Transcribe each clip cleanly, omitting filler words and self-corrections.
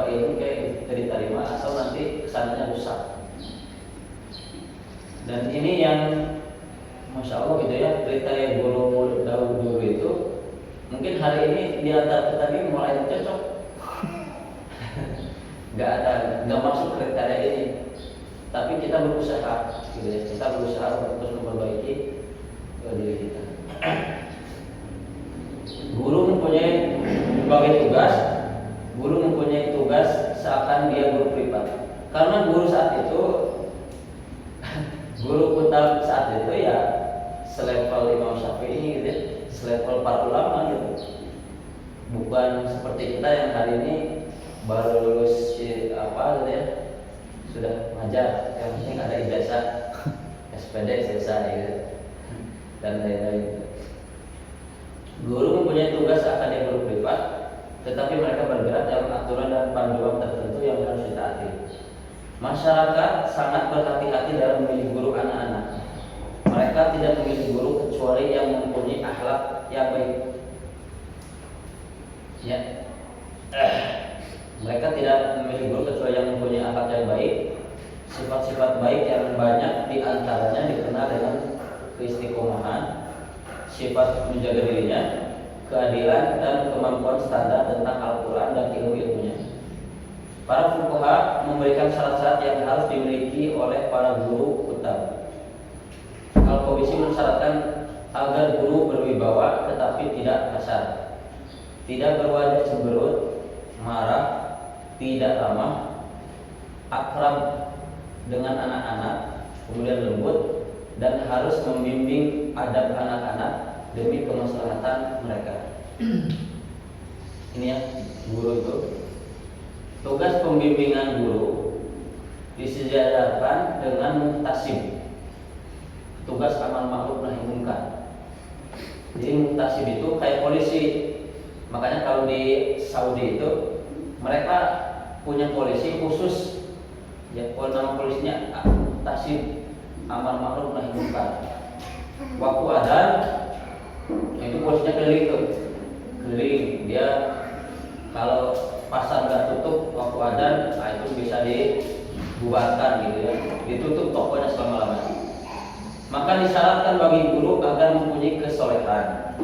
dapat ilmu kayak diterima atau nanti kesananya rusak. Dan ini yang Masya Allah gitu ya, kriteria guru Daud dulu itu mungkin hari ini di antara kita ini mulai cocok. Nggak masuk kriteria ini, tapi kita berusaha gitu ya, kita berusaha untuk terus memperbaiki diri kita. Guru mempunyai berbagai tugas. Guru mempunyai tugas seakan dia guru privat, karena guru saat itu guru kutab saat itu ya selevel Imam Syafi'i gitu ya, selevel para ulama gitu. Bukan seperti kita yang hari ini baru lulus apa gitu ya, sudah ngajar, yang penting ada ijazah SPD selesai gitu, dan lain-lain. Guru mempunyai tugas akan dia guru privat, tetapi mereka bergerak dalam aturan dan panduan tertentu yang harus ditaati. Masyarakat sangat berhati-hati dalam memilih guru anak-anak. Mereka tidak memilih guru kecuali yang mempunyai akhlak yang baik. Ya. Mereka tidak memilih guru kecuali yang mempunyai akhlak yang baik. Sifat-sifat baik yang banyak diantaranya dikenal dengan keistiqomahan, sifat menjaga dirinya, keadilan, dan kemampuan standar tentang Al-Quran dan ilmu-ilmunya. Para fuqaha memberikan syarat-syarat yang harus dimiliki oleh para guru kutab. Al-Qabisi mensyaratkan agar guru berwibawa tetapi tidak kasar, tidak berwajah cemberut, marah, tidak ramah, akrab dengan anak-anak, kemudian lembut, dan harus membimbing adab anak-anak demi kemaslahatan mereka. Ini ya, guru itu. Tugas pembimbingan guru disejajarkan dengan muhtasib, tugas amal ma'ruf nahi munkar. Jadi muhtasib itu kayak polisi. Makanya kalau di Saudi itu mereka punya polisi khusus, ya, nama polisinya muhtasib, amal ma'ruf nahi munkar. Waktu adzan itu polisinya keliling tuh, keliling. Dia kalau pasar nggak tutup waktu adzan, nah itu bisa dibubarkan gitu ya, ditutup tokonya selama-lamanya. Maka disyaratkan bagi guru agar mempunyai kesolehan,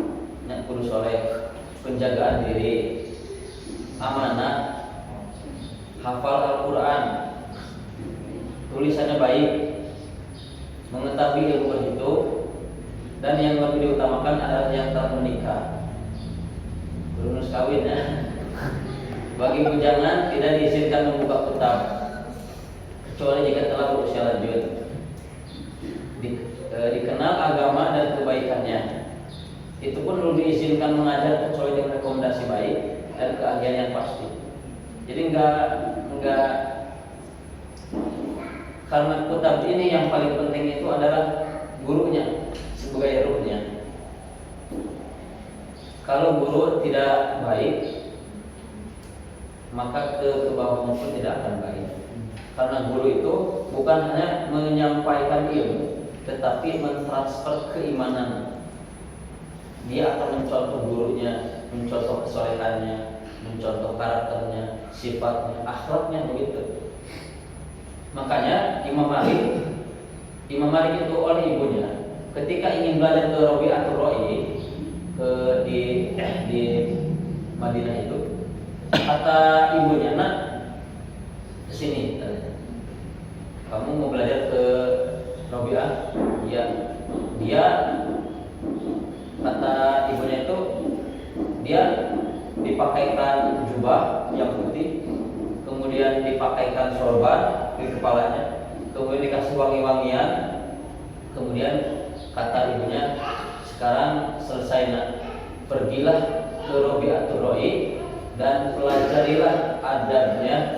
guru soleh, penjagaan diri, amanah, hafal Al-Quran, tulisannya baik, mengetahui ilmu berhitung, dan yang lebih diutamakan adalah yang telah menikah, belum kawin ya. Bagi bujangan tidak diizinkan membuka kitab kecuali jika telah berusia lanjut. Dikenal agama dan kebaikannya. Itu pun belum diizinkan mengajar kecuali dengan rekomendasi baik dan keahlian yang pasti. Jadi enggak karena kitab ini yang paling penting itu adalah gurunya sebagai ruhnya. Kalau guru tidak baik, maka ke bawahnya pun tidak akan baik. Karena guru itu bukan hanya menyampaikan ilmu, tetapi mentransfer keimanan. Dia akan mencontoh gurunya, mencontoh kesolehannya, mencontoh karakternya, sifatnya, akhlaknya begitu. Makanya Imam Malik itu oleh ibunya ketika ingin belajar ke Rabi'atul Ra'i di Madinah itu, kata ibunya, nak, kesini, kamu mau belajar ke Rabi'ah? Ya. Dia, kata ibunya itu, dia dipakaikan jubah yang putih, kemudian dipakaikan sorban di kepalanya, kemudian dikasih wangi-wangian, kemudian kata ibunya, sekarang selesai nak, pergilah ke Rabi'atul Ra'i dan pelajarilah adabnya,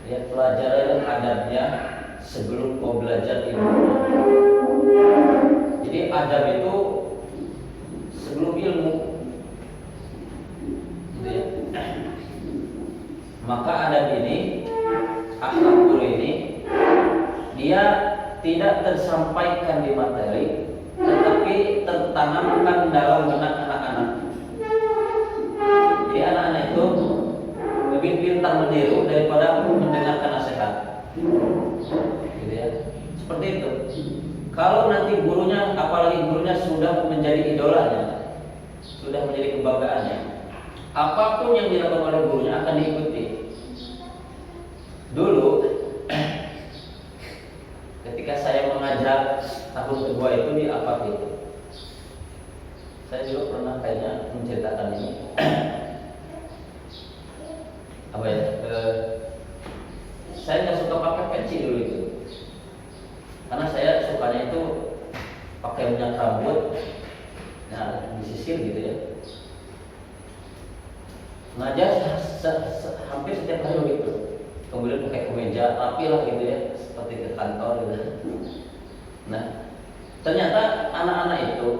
ya, pelajarilah adabnya sebelum kau belajar ilmu. Jadi adab itu sebelum ilmu, gitu ya. Maka adab ini, akhlak guru ini, dia tidak tersampaikan di materi, tetapi tertanamkan dalam benak anak-anak. Jadi anak-anak itu lebih pintar meniru daripada mendengarkan nasihat. Gitu ya. Seperti itu. Kalau nanti gurunya, apalagi gurunya sudah menjadi idolanya, sudah menjadi kebanggaannya, apapun yang dilakukan oleh gurunya akan diikuti. Dulu ketika saya mengajar tahun kedua itu di Apart itu, saya juga pernah kayaknya menceritakan ini. Apa ya? Saya nggak suka pakai peci dulu itu, karena saya sukanya itu pakai minyak rambut, nah disisir gitu ya. Ngajar hampir setiap hari begitu. Kemudian pakai kemeja rapi lah gitu ya, seperti ke kantor gitu. Nah, ternyata anak-anak itu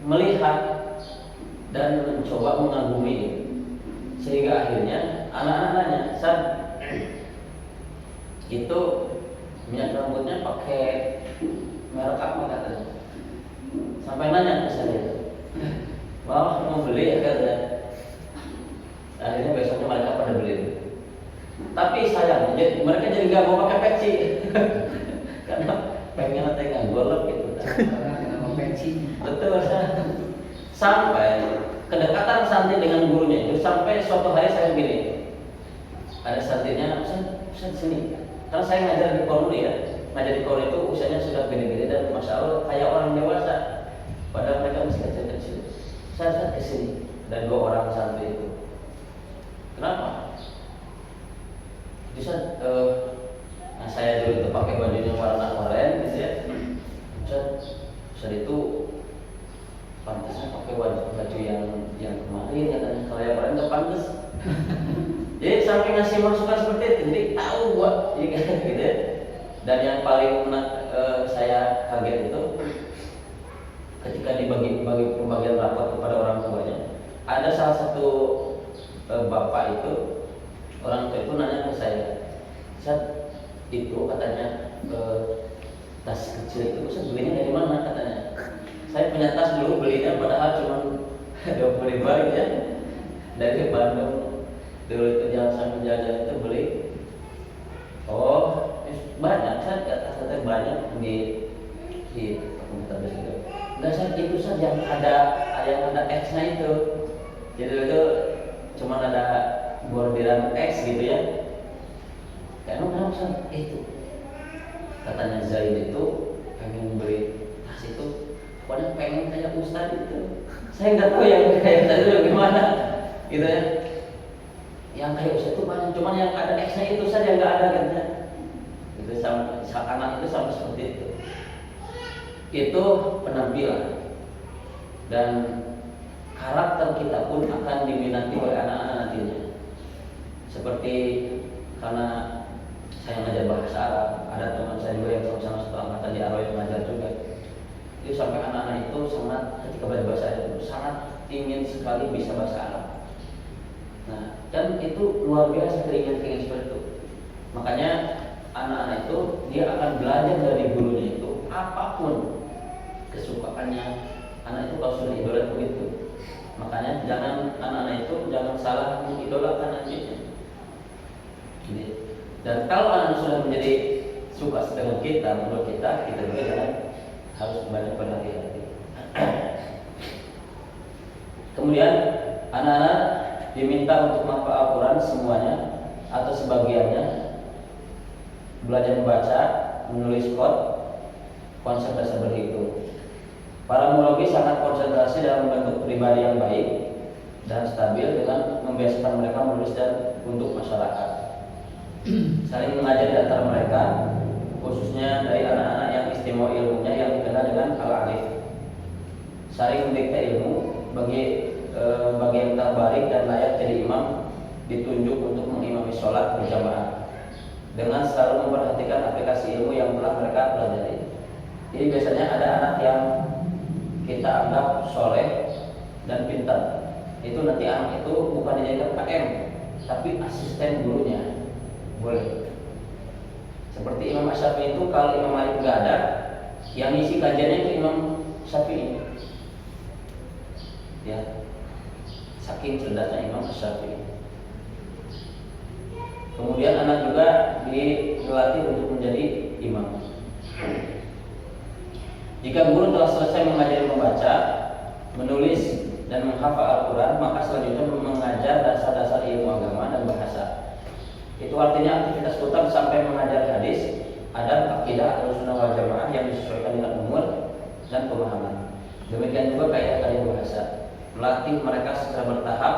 melihat dan mencoba mengagumi, sehingga akhirnya anak-anaknya saat itu minyak rambutnya pakai merek apa katanya, sampai nanya ke saya, mau beli ya katanya. Akhirnya besoknya mereka pada beli. Tapi sayangnya mereka jadi nggak mau pakai peci karena pengen tengah golok gitu. Karena mau peci. Betul. Sampai kedekatan santri dengan gurunya itu, sampai suatu hari saya gini, ada santrinya, Ustaz sini. Karena saya ngajar di Korun ya, ngajar di Korun itu usianya sudah gede-gede dan masya Allah kayak orang dewasa, padahal mereka masih kecil-kecil. Saya kesini dan 2 orang santri itu. Kenapa? Bisa, nah saya dulu itu pakai bajunya warna oranye gitu ya. Ustaz itu pantasnya pakai baju yang kemarin katanya, kalau yang oranye nggak pantas. Jadi sampai ngasih masukan seperti itu, jadi tahu buat gitu ya. Dan yang paling saya kaget itu ketika dibagi pembagian rapot kepada orang tuanya, ada salah satu bapak itu, orang tua itu nanya ke saya, Ustaz itu katanya tas kecil itu Ustaz belinya dari mana katanya. Saya punya tas dulu belinya padahal cuma 20.000 ya, dari Bandung dulu itu jalan sambil jalan itu beli. Oh banyak Ustaz, tas banyak di komunitas itu. Enggak Ustaz, itu Ustaz yang ada X-nya itu. Jadi itu cuma ada bordiran X gitu ya. Kayak kenapa itu? Katanya Zaid itu pengen beli tas itu, pokoknya pengen kayak Ustaz itu. Saya nggak tahu yang kayak Ustaz itu gimana, gitu ya. Yang kayak Ustaz itu banyak, cuma yang ada X-nya itu saja yang nggak ada katanya. Itu sama anak itu sama seperti itu. Itu penampilan dan karakter kita pun akan diminati oleh anak-anak nantinya. Seperti karena saya ngajar bahasa Arab, ada teman saya juga yang sama-sama satu angkatan di Arroy mengajar juga. Itu sampai anak-anak itu sangat, ketika belajar bahasa Arab itu sangat ingin sekali bisa bahasa Arab. Nah, dan itu luar biasa keinginan seperti itu. Makanya anak-anak itu dia akan belajar dari gurunya itu apapun kesukaannya. Anak itu kalau sudah idola begitu. Makanya anak-anak itu jangan salah mengidolakan nantinya. Dan kalau anak sudah menjadi suka dengan kita, menurut kita juga jangan harus banyak berhati-hati. Kemudian anak-anak diminta untuk menghafal Al-Quran semuanya atau sebagiannya, belajar membaca, menulis konsep dasar berhitung. Para murabi sangat konsentrasi dalam membentuk pribadi yang baik dan stabil dengan membiasakan mereka menulis dan untuk masyarakat. Saling mengajar di antara mereka, khususnya dari anak-anak yang istimewa ilmunya yang dikenal dengan al-alif. Saling mendikte ilmu bagi yang terbaik dan layak jadi imam, ditunjuk untuk mengimami sholat berjamaah dengan selalu memperhatikan aplikasi ilmu yang telah mereka pelajari. Jadi biasanya ada anak yang kita anggap soleh dan pintar, itu nanti anak itu bukan dijadikan KM tapi asisten gurunya, boleh. Seperti Imam Syafi'i itu, kalau Imam Malik nggak ada, yang ngisi kajiannya itu Imam Syafi'i. Ya, saking cerdasnya Imam Syafi'i. Kemudian anak juga dilatih untuk menjadi imam. Jika guru telah selesai mengajari membaca, menulis, dan menghafal Al-Quran, maka selanjutnya mengajar dasar-dasar ilmu agama dan bahasa. Itu artinya aktivitas kutab sampai mengajar hadis, adab, akidah, Ahlussunnah wal Jamaah yang disesuaikan dengan umur dan pemahaman. Demikian juga kaidah bahasa, melatih mereka secara bertahap,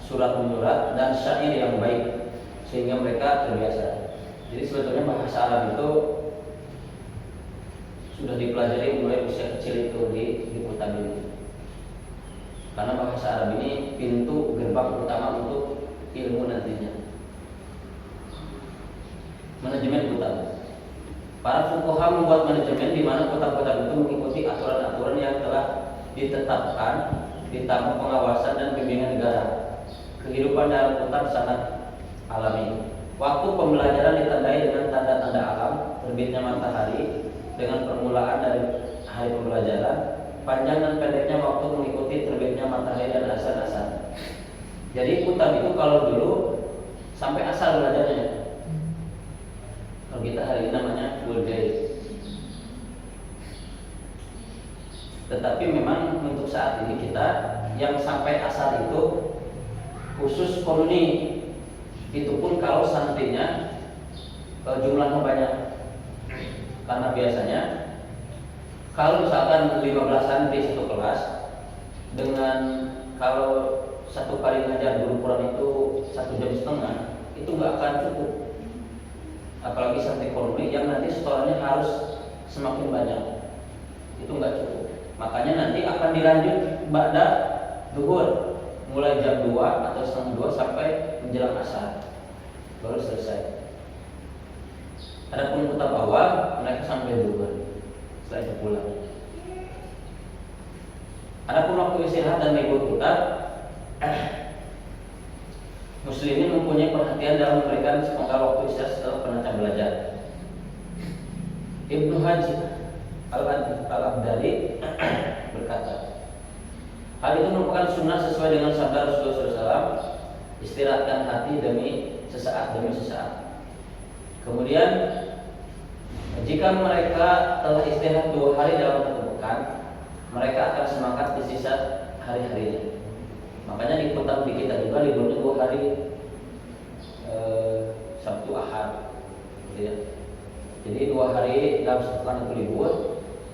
surat menyurat dan syair yang baik sehingga mereka terbiasa. Jadi sebetulnya bahasa Arab itu sudah dipelajari mulai usia kecil itu di kutab ini. Karena bahasa Arab ini pintu gerbang utama untuk ilmu nantinya. Manajemen kutab. Para fuqaha membuat manajemen di mana kutab-kutab itu mengikuti aturan-aturan yang telah ditetapkan di tamu pengawasan dan bimbingan negara. Kehidupan dalam kutab sangat alami. Waktu pembelajaran ditandai dengan tanda-tanda alam, terbitnya matahari dengan permulaan dari hari pembelajaran, panjang dan pendeknya waktu mengikuti terbitnya matahari dan asar-asar. Jadi kutab itu kalau dulu sampai asar belajarnya. Kalau kita hari ini namanya full day. Tetapi memang untuk saat ini kita yang sampai asar itu khusus koloni. Itu pun kalau santrinya jumlahnya banyak. Karena biasanya kalau misalkan 15 santri satu kelas, dengan kalau satu kali ngajar guru Quran itu 1,5 jam, itu nggak akan cukup. Apalagi santri koloni yang nanti setorannya harus semakin banyak, itu nggak cukup. Makanya nanti akan dilanjut ba'da zuhur, mulai jam 2 atau setengah 2 sampai menjelang asar, baru selesai. Adapun kutab awal mereka sampai zuhur, setelah itu pulang. Adapun waktu istirahat dan libur kutab, muslimin mempunyai perhatian dalam memberikan sepenggal waktu istirahat setelah penata belajar. Ibnu Haji Al-Abdali berkata, hal itu merupakan sunnah sesuai dengan sabda Rasulullah SAW, istirahatkan hati demi sesaat. Kemudian jika mereka telah istirahat 2 hari dalam satu pekan, mereka akan semangat di sisa hari-harinya. Makanya di kutab di kita juga liburnya 2 hari, Sabtu Ahad, gitu ya. Jadi 2 hari dalam satu pekan itu libur,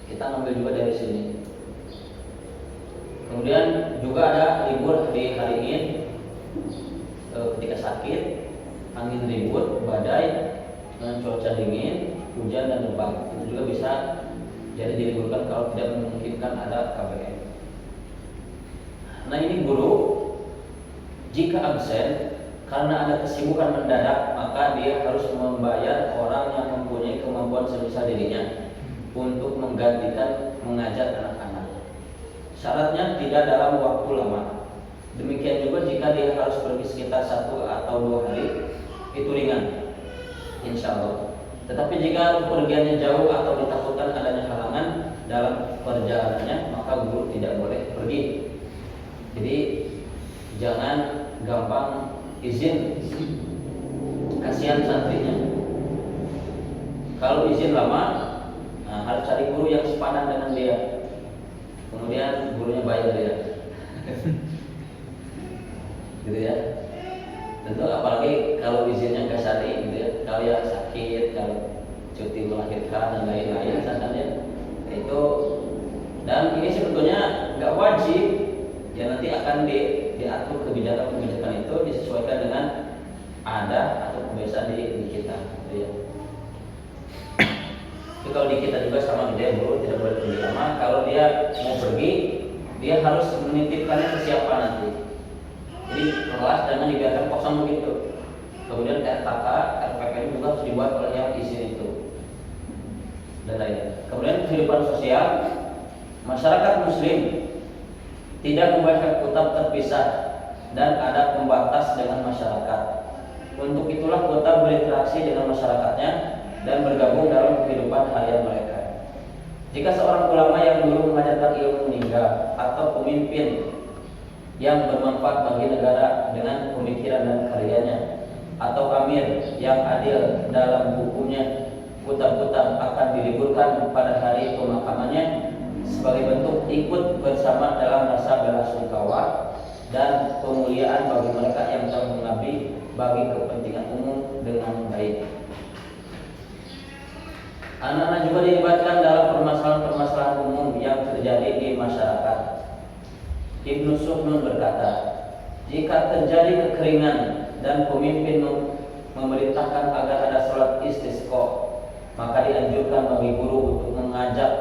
kita ngambil juga dari sini. Kemudian juga ada libur di hari ini ketika sakit, angin ribut, badai, cuaca dingin, hujan dan lebat, itu juga bisa jadi diliburkan kalau tidak memungkinkan ada KBM. Nah ini guru jika absen karena ada kesibukan mendadak, maka dia harus membayar orang yang mempunyai kemampuan sebesar dirinya untuk menggantikan mengajar anak-anak. Syaratnya tidak dalam waktu lama. Demikian juga jika dia harus pergi sekitar 1 atau 2 hari, itu ringan, insya Allah. Tetapi jika pergiannya jauh atau ditakutkan adanya halangan dalam perjalanannya, maka guru tidak boleh pergi. Jadi jangan gampang izin, kasihan santrinya. Kalau izin lama, harus cari guru yang sepadan dengan dia. Kemudian gurunya bayar dia. Gitu ya. Tentu apalagi kalau izinnya nggak syar'i, gitu ya. Kalau yang sakit, kalau cuti melahirkan dan lain-lain, misalnya itu. Dan ini sebetulnya nggak wajib. Ya nanti akan diatur kebijakan-kebijakan itu disesuaikan dengan ada atau kebiasaan di kita, gitu ya. Tapi kalau di kita juga sama dia guru tidak boleh pergi lama. Kalau dia mau pergi, dia harus menitipkannya ke siapa nanti. Jadi kelas jangan dibiarkan kosong begitu. Kemudian RKK, RPPM juga harus dibuat oleh yang izin itu dan lainnya. Kemudian kehidupan sosial masyarakat Muslim tidak membaca kutab terpisah dan ada pembatas dengan masyarakat. Untuk itulah kutab berinteraksi dengan masyarakatnya dan bergabung dalam kehidupan harian mereka. Jika seorang ulama yang dulu mengajarkan ilmu meninggal atau pemimpin yang bermanfaat bagi negara dengan pemikiran dan karyanya, atau amir yang adil dalam hukumnya, kutab-kutab akan diliburkan pada hari pemakamannya sebagai bentuk ikut bersama dalam rasa belasungkawa dan pemuliaan bagi mereka yang telah mengabdi bagi kepentingan umum dengan baik. Anak-anak juga dilibatkan dalam permasalahan-permasalahan umum yang terjadi di masyarakat. Ibnu Suhnun berkata, jika terjadi kekeringan dan pemimpin memerintahkan agar ada sholat istisqa, maka dianjurkan bagi guru untuk mengajak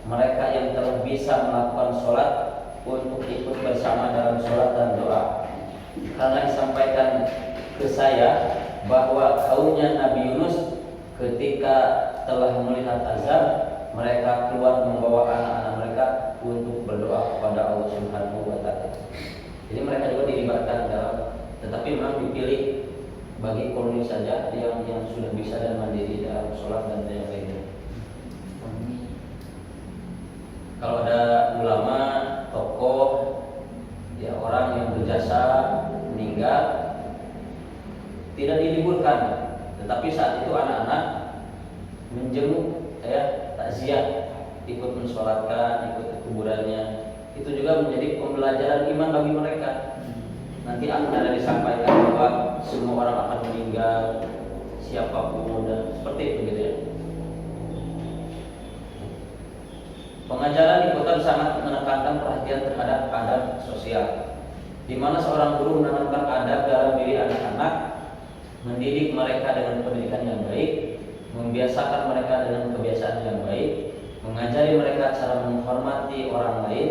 mereka yang telah bisa melakukan sholat untuk ikut bersama dalam sholat dan doa. Karena disampaikan ke saya bahwa kaumnya Nabi Yunus ketika telah melihat azab, mereka keluar membawa anak-anak mereka untuk berdoa kepada Allah Subhanahu wa Ta'ala. Jadi mereka juga dilibatkan dalam, tetapi memang dipilih bagi koloni saja yang sudah bisa dan mandiri dalam sholat dan yang lainnya. Kalau ada ulama, tokoh, ya orang yang berjasa meninggal, tidak diliburkan, tetapi saat itu anak-anak menjenguk, takziah, ikut mensolatkan, ikut ke kuburannya. Itu juga menjadi pembelajaran iman bagi mereka. Nanti akan ada disampaikan bahwa semua orang akan meninggal, siapapun, dan seperti itu gitu ya. Pengajaran di kota sangat menekankan perhatian terhadap adab sosial, di mana seorang guru menanamkan adab dalam diri anak-anak, mendidik mereka dengan pendidikan yang baik, membiasakan mereka dengan kebiasaan yang baik, mengajari mereka cara menghormati orang lain,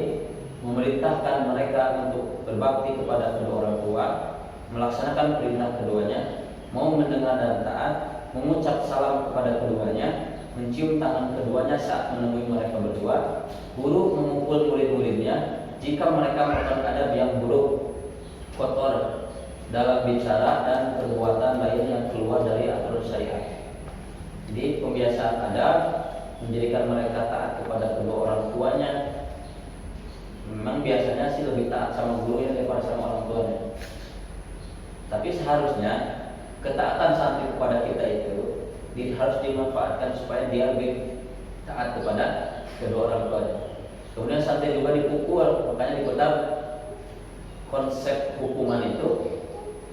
memerintahkan mereka untuk berbakti kepada kedua orang tua, melaksanakan perintah keduanya, mau mendengar dan taat, mengucap salam kepada keduanya, mencium tangan keduanya saat menemui mereka berdua. Guru memukul murid-muridnya jika mereka melakukan adab yang buruk, kotor dalam bicara dan perbuatan lain yang keluar dari aturan syariat. Jadi pembiasaan adab menjadikan mereka taat kepada kedua orang tuanya. Memang biasanya sih lebih taat sama gurunya daripada sama orang tuanya. Tapi seharusnya ketaatan santri kepada kita itu harus dimanfaatkan supaya dia lebih taat kepada kedua orang tuanya. Kemudian santri juga dipukul, makanya di kitab konsep hukuman itu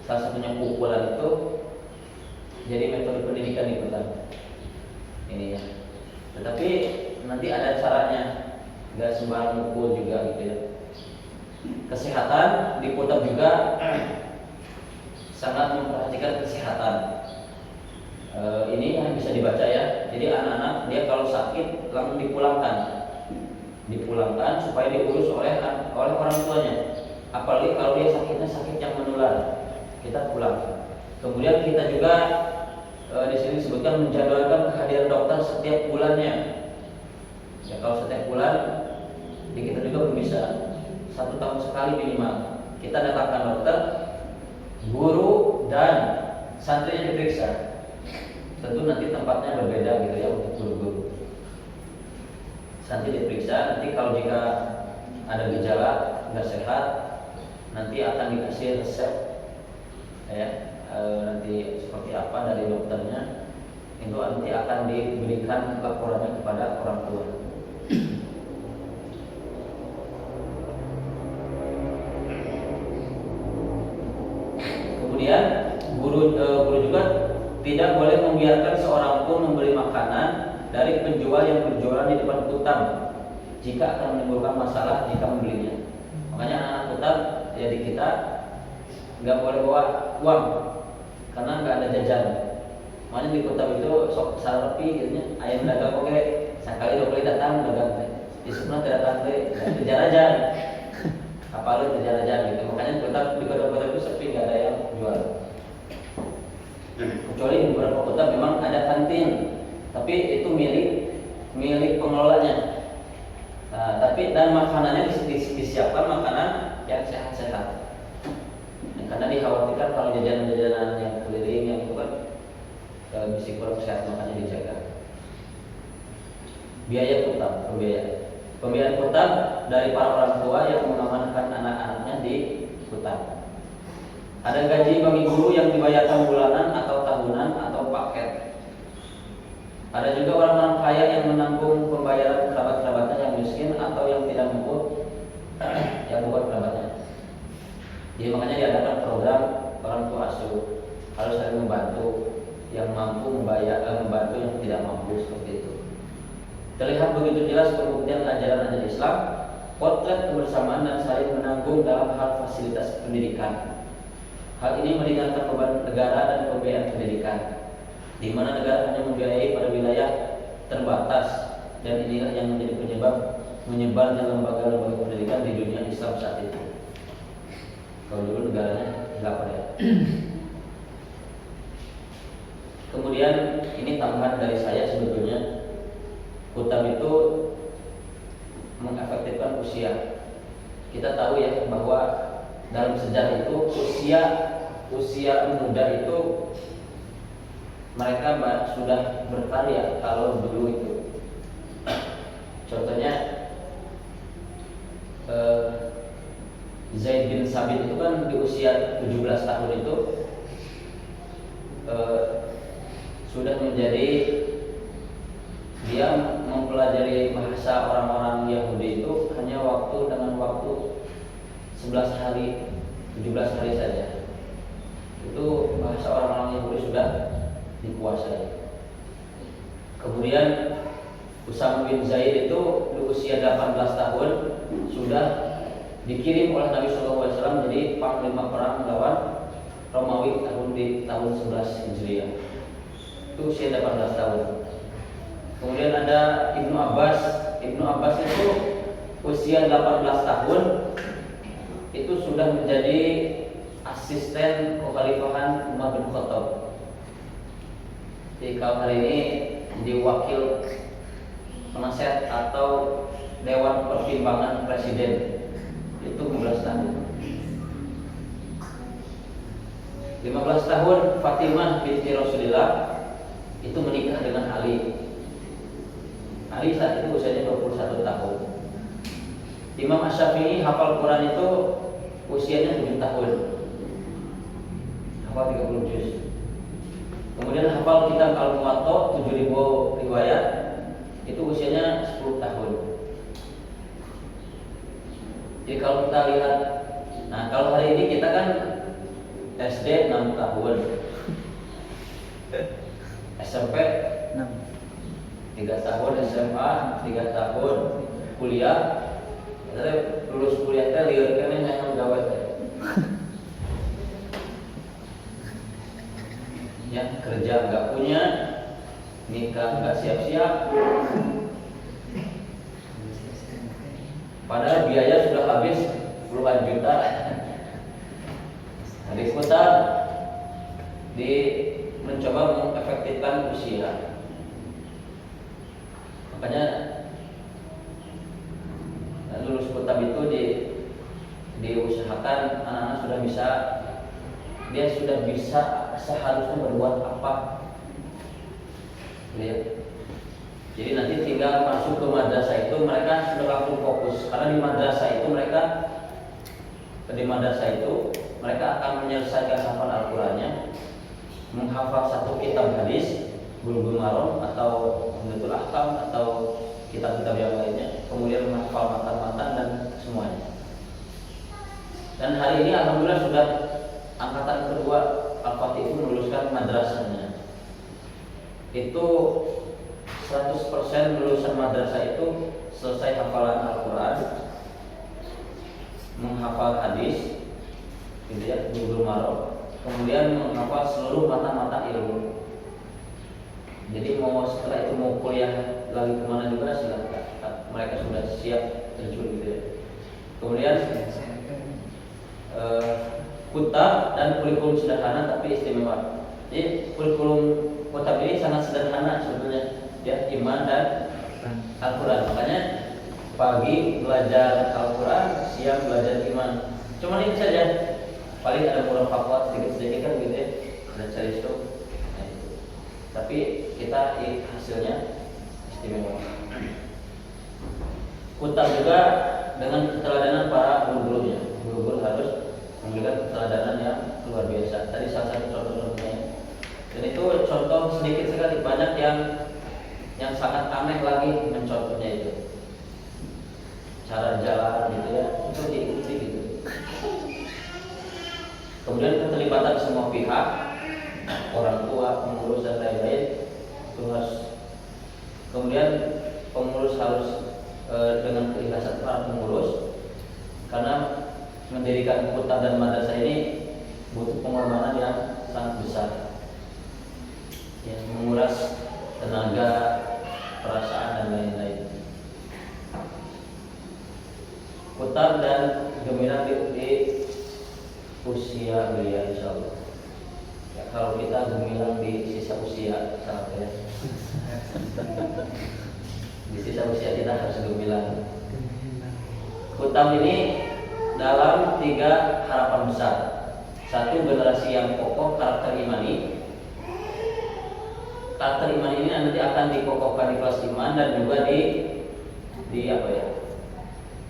salah satunya pukulan itu jadi metode pendidikan di kitab ini ya. Tetapi nanti ada caranya, nggak sembarang mukul juga gitu ya. Kesehatan di kitab juga sangat memperhatikan kesehatan. Ini yang bisa dibaca ya. Jadi anak-anak dia kalau sakit langsung dipulangkan supaya diurus oleh orang tuanya. Apalagi kalau dia sakitnya sakit yang menular, kita pulang. Kemudian kita juga di sini disebutkan menjadwalkan kehadiran dokter setiap bulannya. Ya kalau setiap bulan, di kita juga belum bisa 1 tahun sekali minimal. Kita datangkan dokter, guru dan santrinya diperiksa. Tentu nanti tempatnya berbeda gitu ya untuk guru-guru. Santri diperiksa, nanti kalau jika ada gejala nggak sehat, nanti akan dikasih resep ya. Nanti seperti apa dari dokternya itu nanti akan diberikan laporannya kepada orang tua. Kemudian guru juga tidak boleh membiarkan seorang pun membeli makanan dari penjual yang berjualan di depan kutam jika akan menimbulkan masalah jika membelinya. Makanya anak-anak kutam ya di kita nggak boleh bawa uang karena nggak ada jajan. Makanya di kutam itu sok sarapi gitu, ayam dagang oke, sekali 2 kali datang dagang teh. Di sana tidak datang teh, kejar aja. Apa lu kejar aja gitu. Makanya di kota-kota itu sepi, nggak ada yang jual. Kecuali di beberapa kota memang ada kantin, tapi itu milik pengelolanya. Nah, tapi dan makanannya disiapkan makanan yang sehat-sehat. Karena dikhawatirkan kalau jajanan-jajanan yang keliling yang itu kan bisa kurang sehat, makanya dijaga. Biaya utang, pembiayaan utang dari para orang tua yang mengamankan anak-anaknya di utang. Ada gaji bagi guru yang dibayarkan bulanan atau tahunan atau paket. Ada juga orang-orang kaya yang menanggung pembayaran kerabat-kerabatnya yang miskin atau yang tidak mampu yang bukan kerabatnya. Jadi makanya diadakan program orang tua asuh, harus saling membantu, yang mampu membantu yang tidak mampu, seperti itu. Terlihat begitu jelas pembuktian ajaran Islam, potret kebersamaan dan saling menanggung dalam hal fasilitas pendidikan. Hal ini meringankan beban negara dan pembiayaan pendidikan, di mana negara hanya membiayai pada wilayah terbatas, dan inilah yang menjadi penyebab menyebarnya lembaga-lembaga pendidikan di dunia Islam saat itu. Kalau dulu negaranya nggak ada. Kemudian ini tambahan dari saya, sebetulnya Kutab itu mengefektifkan usia. Kita tahu ya bahwa dalam sejarah itu usia muda itu mereka sudah berkarya. Kalau dulu itu contohnya Zaid bin Sabit itu kan di usia 17 tahun itu sudah menjadi, dia mempelajari bahasa orang-orang Yahudi itu hanya dengan waktu 11 hari, 17 hari saja. Itu bahasa orang-orang Yahudi sudah dikuasai. Kemudian Usama bin Zaid itu di usia 18 tahun sudah dikirim oleh Nabi SAW jadi panglima perang melawan Romawi di tahun 11 Hijriah. Itu usia 18 tahun. Kemudian ada Ibnu Abbas. Ibnu Abbas itu usia 18 tahun itu sudah menjadi asisten kekhalifahan Umar bin Khattab. Jadi kalau hari ini jadi wakil penasihat atau Dewan Pertimbangan Presiden, itu 15 tahun. 15 tahun Fatimah binti Rasulullah itu menikah dengan Ali. Ali saat itu usianya 21 tahun. Imam Asy-Syafi'i hafal Quran itu usianya 7 tahun, hafal 30 juz. Kemudian hafal kitab Al-Muwatta 7000 riwayat, itu usianya 10 tahun. Jadi kalau kita lihat, nah kalau hari ini kita kan SD 6 tahun, SMP 3 tahun, SMA 3 tahun, kuliah, lulus kuliah teh lieur keneh yang gawe teh. Ya, kerja nggak punya, nikah nggak siap-siap, padahal biaya sudah habis puluhan juta. Nah, diputar mencoba mengefektifkan usia. Makanya lulus Kutab itu diusahakan anak-anak sudah bisa, dia sudah bisa seharusnya berbuat apa. Lihat. Jadi nanti tinggal masuk ke madrasah itu mereka sudah langsung fokus, karena di madrasah itu mereka akan menyelesaikan hafal Al-Qur'annya, menghafal satu kitab hadis, Bulughul Maram atau Umdatul Ahkam atau kitab-kitab yang lainnya, kemudian menghafal matan-matan dan semuanya. Dan hari ini alhamdulillah sudah angkatan kedua Al-Fatih itu meluluskan madrasahnya. Itu 100% lulusan madrasah itu selesai hafalan Al-Quran, menghafal hadis, gitu ya, Bulughul Maram, kemudian menghafal seluruh mata-mata ilmu. Jadi setelah itu mau kuliah lagi kemana juga silakan, mereka sudah siap terjun gitu ya. Kemudian Kutab dan kurikulum sederhana tapi istimewa. Jadi kurikulum Kutab ini sangat sederhana sebetulnya, ya, iman dan Al-Quran. Makanya pagi belajar Al-Quran, siang belajar iman. Cuma ini saja. Paling ada murafaqat sedikit-sedikit kan gitu ya, ada cari itu. Nah, itu. Tapi kita hasilnya istimewa. Kutab juga dengan keteladanan para guru-gurunya. Guru-guru harus memberikan keteladanan yang luar biasa. Tadi salah satu contoh-contohnya. Dan itu contoh sedikit sekali, banyak yang sangat aneh lagi mencontohnya itu. Cara jalan gitu ya, itu diikuti gitu. Kemudian keterlibatan semua pihak, orang tua, pengurus dan lain-lain itu harus. Kemudian pengurus harus dengan keikhlasan para pengurus, karena mendirikan kota dan madrasah ini butuh pengorbanan yang sangat besar, yang menguras tenaga, perasaan dan lain-lain. Putar dan gemilang di usia belia, insya Allah. Ya, kalau kita gemilang di sisa usia, ya. Di sisa usia kita harus gemilang. Hutam ini dalam 3 harapan besar. 1, generasi yang kokoh karakter imani. Karakter iman ini nanti akan dikokohkan di kelas iman dan juga di apa ya?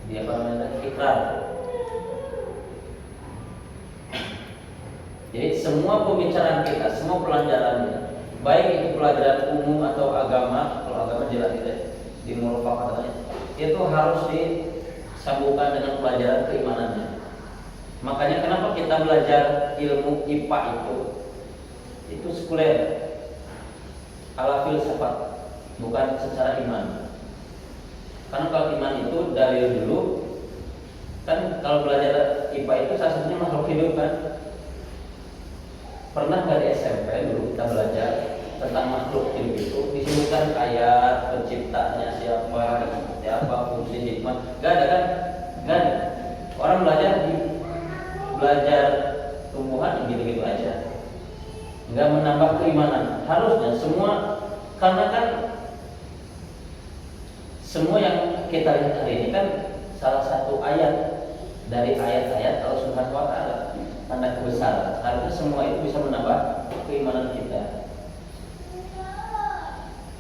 Di apa namanya? Ikrar. Jadi semua pembicaraan kita, semua pelajarannya, baik itu pelajaran umum atau agama, kalau agama jelas di murafaqah katanya, itu harus disambungkan dengan pelajaran keimanannya. Makanya kenapa kita belajar ilmu IPA itu sekuler, ala filsafat, bukan secara iman. Karena kalau iman itu dari dulu kan, kalau belajar IPA itu salah satunya makhluk hidup kan. Pernah nggak di SMP dulu kita belajar tentang makhluk hidup itu disebutkan ayat penciptanya siapa, seperti apa, fungsi hikmah? Nggak ada kan? Nggak ada. Orang belajar tumbuhan gitu-gitu aja, nggak menambah keimanan. Harusnya semua, karena kan semua yang kita lihat hari ini kan salah satu ayat dari ayat-ayat Allah Subhanahu wa Ta'ala, tanda kebesaran. Harusnya semua itu bisa menambah keimanan kita.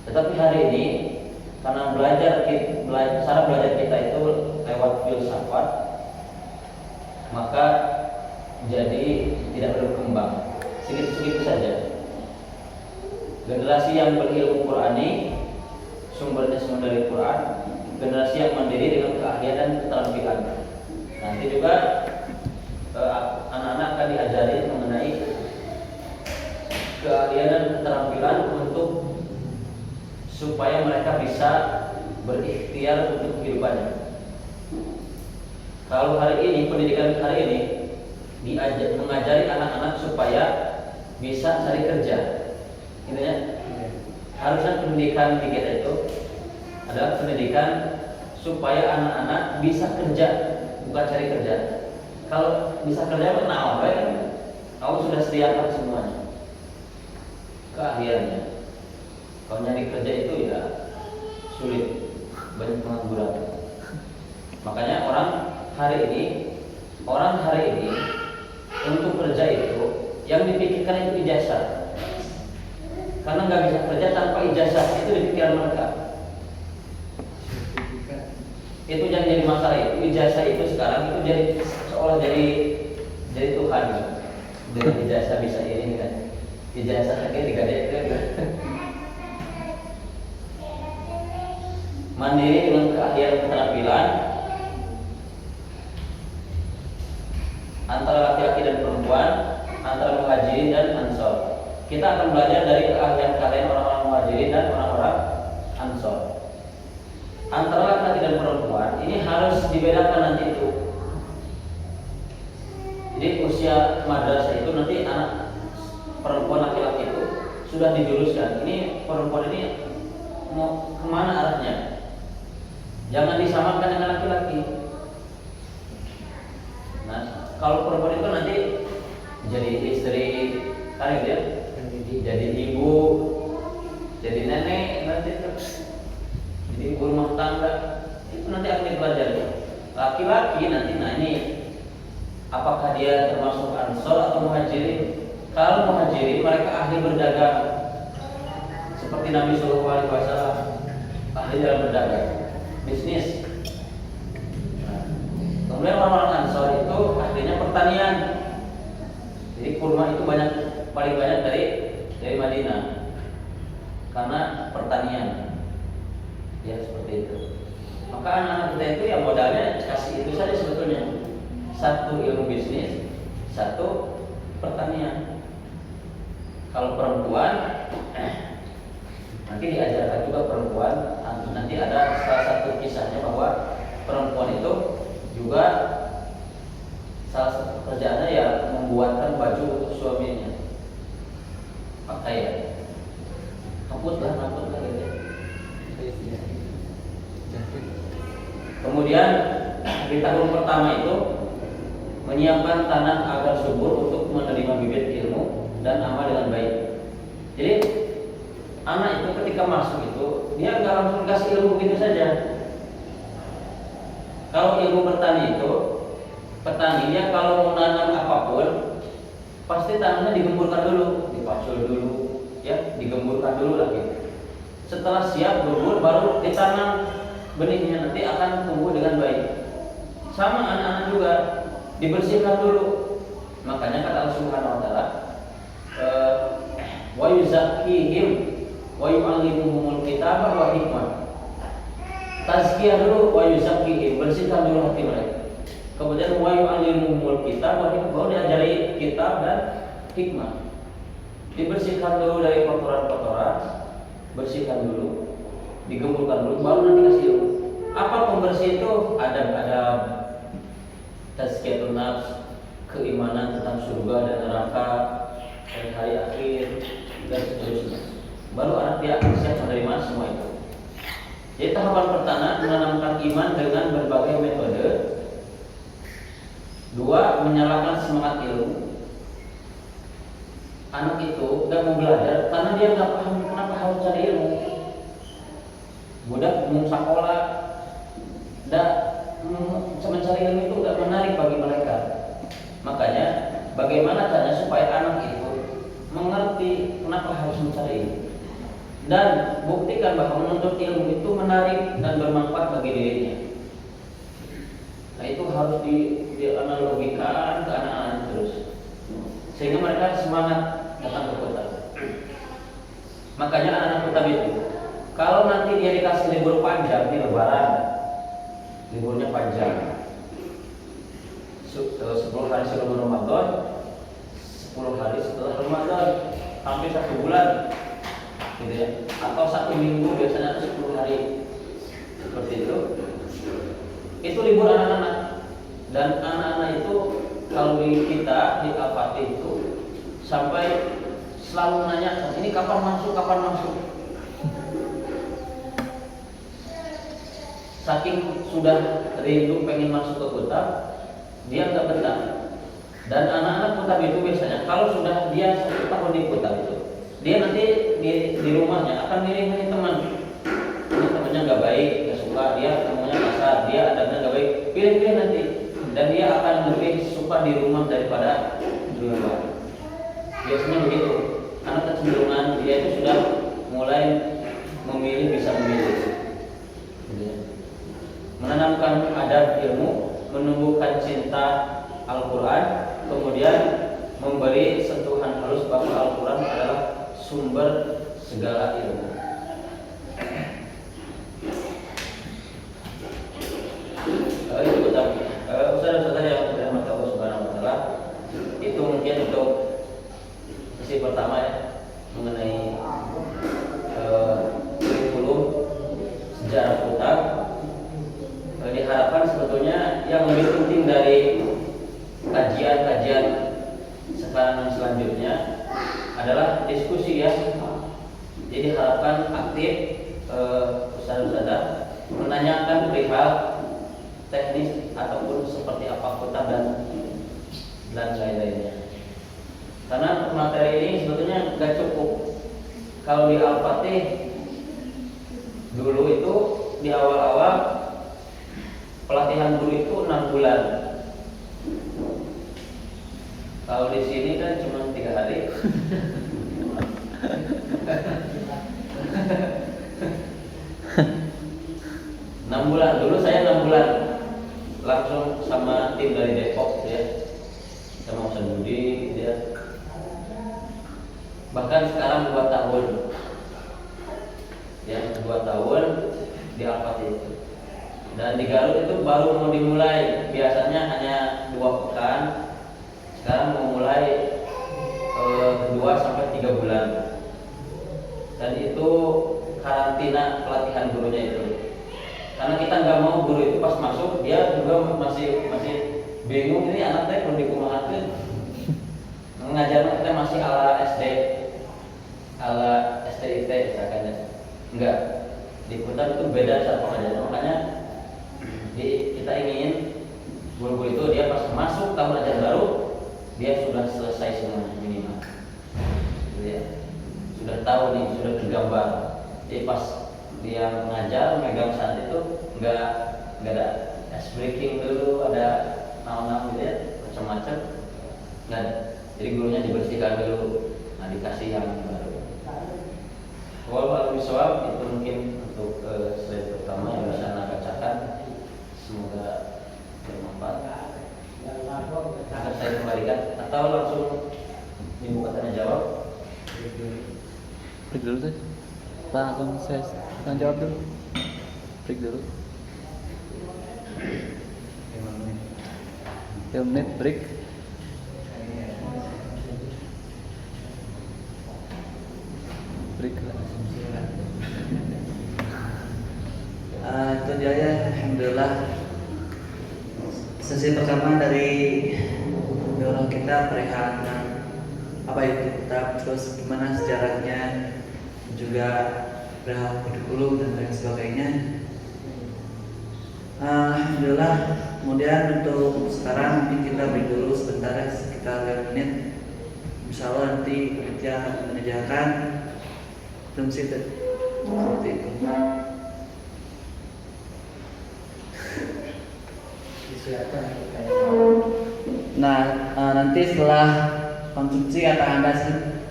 Tetapi hari ini karena cara belajar kita itu lewat filsafat, maka jadi tidak berkembang, sedikit-sedikit saja. Generasi yang berilmu Qur'ani, sumbernya semua dari Quran. Generasi yang mandiri dengan keahlian dan keterampilan. Nanti juga anak-anak akan diajari mengenai keahlian dan keterampilan untuk supaya mereka bisa berikhtiar untuk kehidupannya. Kalau hari ini, pendidikan hari ini mengajari anak-anak supaya bisa cari kerja, intinya harusnya pendidikan di kita itu adalah pendidikan supaya anak-anak bisa kerja, bukan cari kerja. Kalau bisa kerja kenal apa kan? Kamu sudah sediakan semuanya, keahliannya. Kalau nyari kerja itu ya sulit, banyak pengangguran. Makanya orang hari ini untuk kerja itu yang dipikirkan itu ijazah. Karena nggak bisa kerja tanpa ijazah, itu di pikiran mereka. Itu yang jadi masalah itu. Ijazah itu sekarang itu jadi seolah jadi Tuhan. Dengan ijazah bisa ini kan. Ijazah akhirnya digadaikan. Mandiri dengan keahlian keterampilan antara laki-laki dan perempuan, antara muhajirin dan ansor. Kita akan belajar dari keahlian orang-orang muhajirin dan orang-orang ansor. Antara laki-laki dan perempuan ini harus dibedakan nanti itu. Jadi usia madrasah itu nanti anak perempuan laki-laki itu sudah dijuruskan. Ini perempuan ini mau kemana arahnya? Jangan disamakan dengan laki-laki. Nah, kalau perempuan itu nanti jadi istri, kan gitu ya? Jadi ibu, jadi nenek, nanti jadi ibu rumah tangga. Itu nanti akan dipelajari. Laki-laki nanti, nah ini apakah dia termasuk ansor atau muhajirin? Kalau muhajirin mereka ahli berdagang, seperti Nabi Sallallahu Alaihi Wasallam, ahli dalam berdagang, bisnis. Nah, kemudian orang-orang ansor itu ahlinya pertanian. Jadi kurma itu paling banyak dari Madinah karena pertanian, ya seperti itu. Maka anak-anak kita itu ya modalnya kasih itu saja sebetulnya, satu ilmu bisnis, satu pertanian. Kalau perempuan, nanti diajarkan juga perempuan. Nanti ada salah satu kisahnya bahwa perempuan itu juga salah satu pekerjaannya ya membuatkan baju untuk suaminya, pakaian. Ngaput lah gitu. Kemudian di tahun pertama itu menyiapkan tanah agar subur untuk menerima bibit ilmu dan amal dengan baik. Jadi anak itu ketika masuk itu dia nggak langsung kasih ilmu begitu saja. Kalau ilmu bertani itu, petaninya kalau mau nanam apapun pasti tanahnya digemburkan dulu, dipacul dulu, ya digemburkan dulu lagi. Setelah siap gembur baru ditanam benihnya, nanti akan tumbuh dengan baik. Sama anak-anak juga dibersihkan dulu. Makanya kata Allah Subhanahu wa taala, wa yuzakkihim wa yu'allimuhumul kitaba wa hikmah. Tazkiyah dulu, wa yuzakkihim, bersihkan dulu hati mereka. Kemudian wa yu'allimuhumul kitaba wa hikmah, baru diajari kitab dan hikmah. Dibersihkan dulu dari kotoran-kotoran, bersihkan dulu, digemburkan dulu, baru nanti kasih ilmu. Apa pembersih itu? Adab-adab, tazkiyatun nafs, keimanan tentang surga dan neraka, dan hari akhir, dan seterusnya. Baru anak dia siap menerima semua itu. Jadi tahapan pertama menanamkan iman dengan berbagai metode. Dua, menyalakan semangat ilmu. Anak itu gak mau belajar karena dia gak paham kenapa harus cari ilmu. Budak mau sekolah, mencari ilmu itu gak menarik bagi mereka. Makanya bagaimana caranya supaya anak itu mengerti kenapa harus mencari ilmu, dan buktikan bahwa menuntut ilmu itu menarik dan bermanfaat bagi dirinya. Nah itu harus dianalogikan ke anak-anak terus, sehingga mereka semangat datang ke kota. Makanya anak-anak kota itu kalau nanti dia dikasih libur panjang di Lebaran, liburnya panjang 10 hari sebelum Ramadan, 10 hari setelah Ramadan, hampir 1 bulan gitu ya, atau 1 minggu, biasanya 10 hari seperti itu libur anak-anak. Dan anak-anak itu kalau di kita di Al-Fatih itu sampai selalu nanya, ini kapan masuk. Saking sudah rindu pengen masuk ke kota, dia nggak betah. Dan anak-anak kota itu biasanya kalau sudah dia 1 tahun di kota itu, dia nanti di rumahnya akan milih teman. Ini temannya nggak baik, nggak suka, dia temannya kasar, dia adabnya nggak baik, pilih nanti. Dan dia akan lebih suka di rumah daripada di luar. Biasanya begitu. Anak kecenderungan dia itu sudah mulai bisa memilih. Menanamkan adab ilmu, menumbuhkan cinta Al-Quran, kemudian memberi sentuhan halus bahwa Al-Quran adalah sumber segala ilmu. Itu betul. Saudara-saudara yang dirahmati Allah Subhanahu wa taala, itu mungkin untuk sesi pertama ya, mengenai kurikulum sejarah kota. Diharapkan sebetulnya yang lebih penting dari kajian-kajian sekarang dan selanjutnya adalah diskusi ya. Jadi harapkan aktif ustaz-ustazah menanyakan perihal teknis ataupun seperti apa kota dan lain-lainnya. Karena materi ini sebetulnya nggak cukup. Kalau di Al-Fatih dulu itu di awal-awal pelatihan guru itu 6 bulan. Kalau di sini kan cuma 3 hari. 6 bulan. Dulu saya 6 bulan langsung sama tim dari Depok ya, sama Ustaz Budi ya. tahun. Yang 2 tahun di Al-Fatih itu. Dan di Garut itu baru mau dimulai, biasanya hanya 2 pekan, sekarang mau mulai 2 sampai 3 bulan. Dan itu karantina pelatihan gurunya itu. Karena kita nggak mau guru itu pas masuk dia juga masih bingung, ini anak saya perlu dikumahakeun. Ngajarnya kita masih ala SD, ala STIT misalkan. Enggak, di Kuta itu beda cara pengajaran. Makanya kita ingin guru-guru itu dia pas masuk tahun ajaran baru dia sudah selesai semuanya minimal, gitu ya. Sudah tahu nih, sudah tergambar. Jadi pas dia mengajar megang saat itu nggak ada ice breaking dulu, ada naon-naon gitu ya, macam-macam. Nah, jadi gurunya dibersihkan dulu, nah dikasih yang baru. Walau bisawab itu mungkin untuk slide pertama yang bisa anda bacakan, semoga bermanfaat. Akan saya kembalikan atau langsung dibuka tanya jawab. Break dulu deh. Langsung saya tanya jawab dulu. Break dulu. 5 menit break. Break lah. Itu dia ya, alhamdulillah. Sesi pertama dari dialog kita perihal apa itu kitab, terus gimana sejarahnya, juga perihal kurikulum dan lain sebagainya. Alhamdulillah. Kemudian untuk sekarang mungkin kita break dulu sebentar ya, sekitar 5 menit. Insya Allah nanti panitia akan mengerjakan seperti itu. Nah, nanti setelah konsumsi akan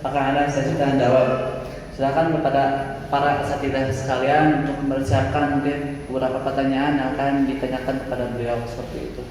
ada sesi tanya jawab. Silakan kepada para asatidzah sekalian untuk mempersiapkan mungkin beberapa pertanyaan yang akan ditanyakan kepada beliau seperti itu.